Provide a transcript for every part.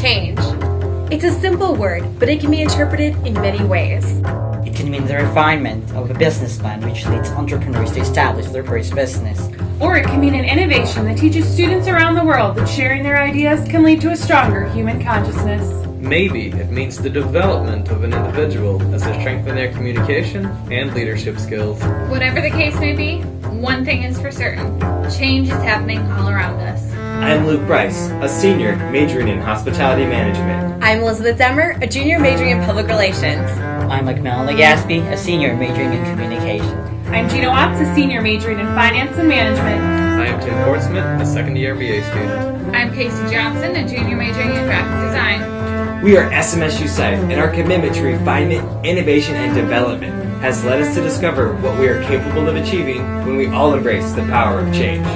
change. It's a simple word, but it can be interpreted in many ways. It can mean the refinement of a business plan which leads entrepreneurs to establish their first business. Or it can mean an innovation that teaches students around the world that sharing their ideas can lead to a stronger human consciousness. Maybe it means the development of an individual as they strengthen their communication and leadership skills. Whatever the case may be, one thing is for certain. Change is happening all around us. I'm Luke Bryce, a senior majoring in hospitality management. I'm Elizabeth Demmer, a junior majoring in public relations. I'm Macmillan Legaspi, a senior majoring in communication. I'm Gina Watts, a senior majoring in finance and management. I am Tim Portsmouth, a second-year BA student. I'm Casey Johnson, a junior majoring in graphic design. We are SMSU SIFE, and our commitment to refinement, innovation, and development has led us to discover what we are capable of achieving when we all embrace the power of change.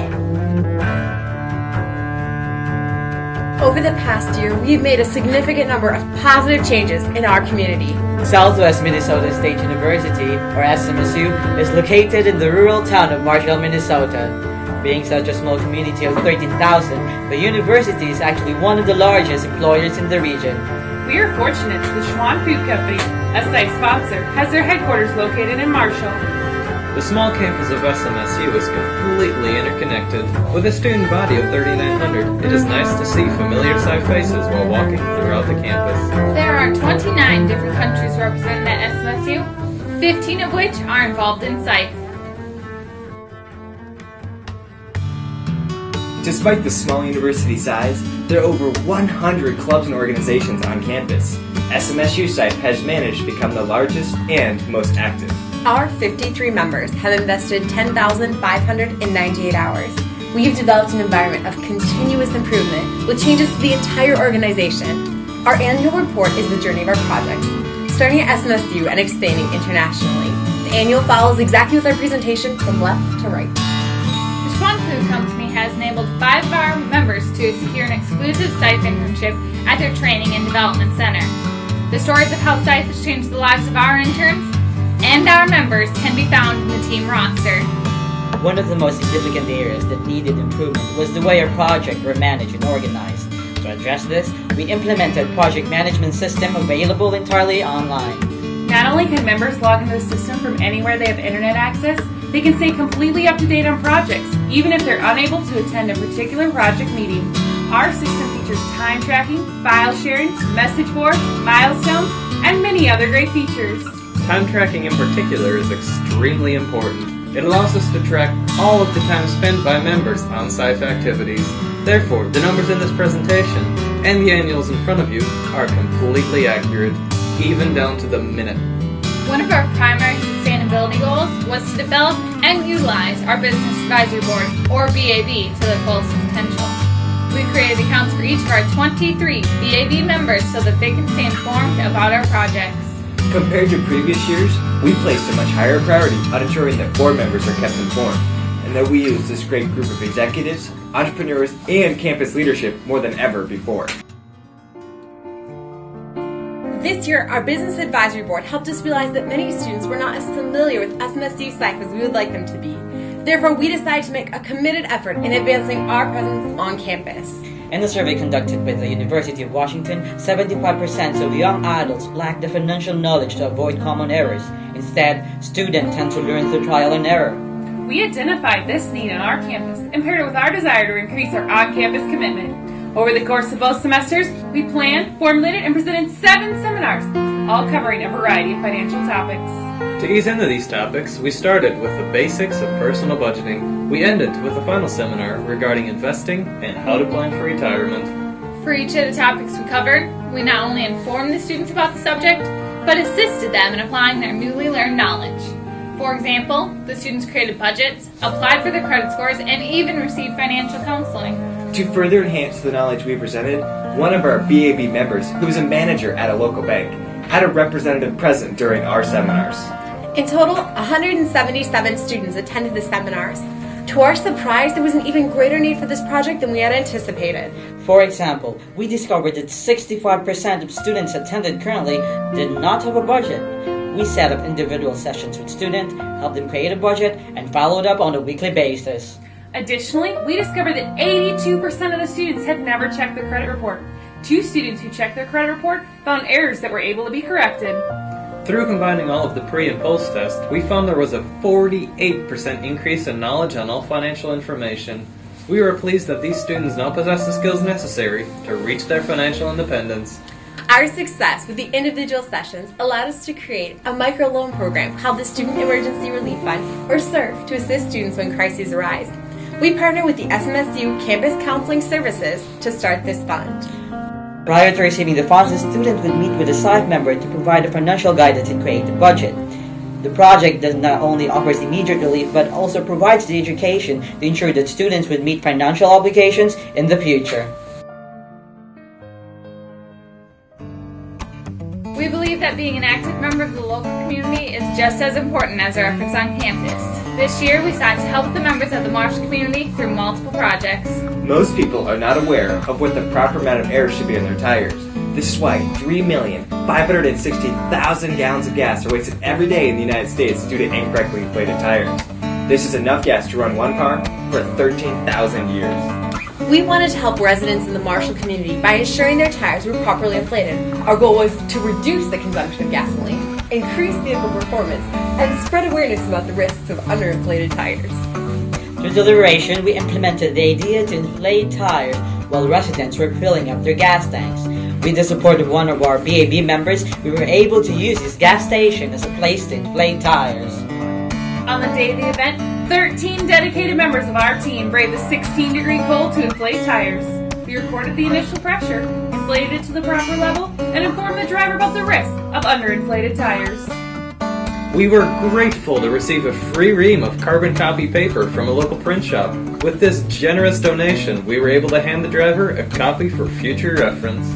Over the past year, we've made a significant number of positive changes in our community. Southwest Minnesota State University, or SMSU, is located in the rural town of Marshall, Minnesota. Being such a small community of 13,000, the university is actually one of the largest employers in the region. We are fortunate that the Schwann Food Company, a SIFE sponsor, has their headquarters located in Marshall. The small campus of SMSU is completely interconnected. With a student body of 3,900, it is nice to see familiar SIFE faces while walking throughout the campus. There are 29 different countries represented at SMSU, 15 of which are involved in SIFE. Despite the small university size, there are over 100 clubs and organizations on campus. SMSU SIFE has managed to become the largest and most active. Our 53 members have invested 10,598 hours. We have developed an environment of continuous improvement with changes to the entire organization. Our annual report is the journey of our projects, starting at SMSU and expanding internationally. The annual follows exactly with our presentation from left to right. The Schwann Food Company has enabled 5 of our members to secure an exclusive SIFE internship at their Training and Development Center. The stories of how SIFE has changed the lives of our interns and our members can be found in the team roster. One of the most significant areas that needed improvement was the way our projects were managed and organized. To address this, we implemented a project management system available entirely online. Not only can members log into the system from anywhere they have internet access, they can stay completely up to date on projects, even if they're unable to attend a particular project meeting. Our system features time tracking, file sharing, message boards, milestones, and many other great features. Time tracking in particular is extremely important. It allows us to track all of the time spent by members on SIFE activities. Therefore, the numbers in this presentation and the annuals in front of you are completely accurate, even down to the minute. One of our primary sustainability goals was to develop and utilize our Business Advisory Board, or BAB, to their fullest potential. We created accounts for each of our 23 BAB members so that they can stay informed about our projects. Compared to previous years, we placed a much higher priority on ensuring that board members are kept informed, and that we use this great group of executives, entrepreneurs, and campus leadership more than ever before. This year, our Business Advisory Board helped us realize that many students were not as familiar with SMSU SIFE as we would like them to be. Therefore, we decided to make a committed effort in advancing our presence on campus. In a survey conducted by the University of Washington, 75% of young adults lack the financial knowledge to avoid common errors. Instead, students tend to learn through trial and error. We identified this need on our campus and paired it with our desire to increase our on-campus commitment. Over the course of both semesters, we planned, formulated, and presented 7 seminars, all covering a variety of financial topics. To ease into these topics, we started with the basics of personal budgeting. We ended with a final seminar regarding investing and how to plan for retirement. For each of the topics we covered, we not only informed the students about the subject, but assisted them in applying their newly learned knowledge. For example, the students created budgets, applied for their credit scores, and even received financial counseling. To further enhance the knowledge we presented, one of our BAB members, who was a manager at a local bank, had a representative present during our seminars. In total, 177 students attended the seminars. To our surprise, there was an even greater need for this project than we had anticipated. For example, we discovered that 65% of students attended currently did not have a budget. We set up individual sessions with students, helped them create a budget, and followed up on a weekly basis. Additionally, we discovered that 82% of the students had never checked their credit report. 2 students who checked their credit report found errors that were able to be corrected. Through combining all of the pre- and post-test, we found there was a 48% increase in knowledge on all financial information. We were pleased that these students now possess the skills necessary to reach their financial independence. Our success with the individual sessions allowed us to create a microloan program called the Student Emergency Relief Fund, or SIRF, to assist students when crises arise. We partner with the SMSU Campus Counseling Services to start this fund. Prior to receiving the funds, the student would meet with a SIFE member to provide a financial guidance and create a budget. The project does not only offers immediate relief but also provides the education to ensure that students would meet financial obligations in the future. We believe that being an active member of the local community is just as important as our efforts on campus. This year, we sought to help the members of the Marshall community through multiple projects. Most people are not aware of what the proper amount of air should be in their tires. This is why 3,560,000 gallons of gas are wasted every day in the United States due to incorrectly inflated tires. This is enough gas to run one car for 13,000 years. We wanted to help residents in the Marshall community by ensuring their tires were properly inflated. Our goal was to reduce the consumption of gasoline, increase vehicle performance, and spread awareness about the risks of underinflated tires. Through deliberation, we implemented the idea to inflate tires while residents were filling up their gas tanks. With the support of one of our BAB members, we were able to use this gas station as a place to inflate tires. On the day of the event, 13 dedicated members of our team braved the 16-degree cold to inflate tires. We recorded the initial pressure, inflated it to the proper level, and informed the driver about the risk of underinflated tires. We were grateful to receive a free ream of carbon copy paper from a local print shop. With this generous donation, we were able to hand the driver a copy for future reference.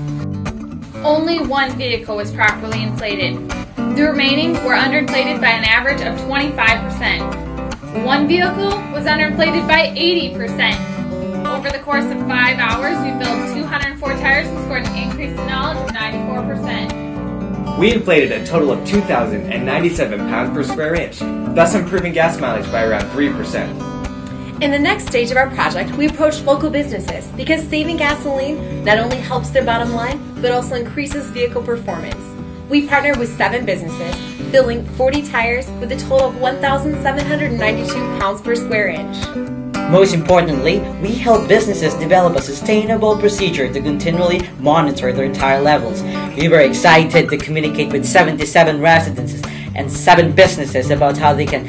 Only one vehicle was properly inflated. The remaining were underinflated by an average of 25%. One vehicle was underinflated by 80%. Over the course of 5 hours, we filled 204 tires and scored an increase in knowledge of 94%. We inflated a total of 2,097 pounds per square inch, thus improving gas mileage by around 3%. In the next stage of our project, we approached local businesses because saving gasoline not only helps their bottom line, but also increases vehicle performance. We partnered with 7 businesses, filling 40 tires with a total of 1,792 pounds per square inch. Most importantly, we help businesses develop a sustainable procedure to continually monitor their tire levels. We were excited to communicate with 77 residences and 7 businesses about how they can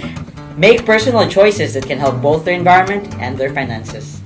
make personal choices that can help both their environment and their finances.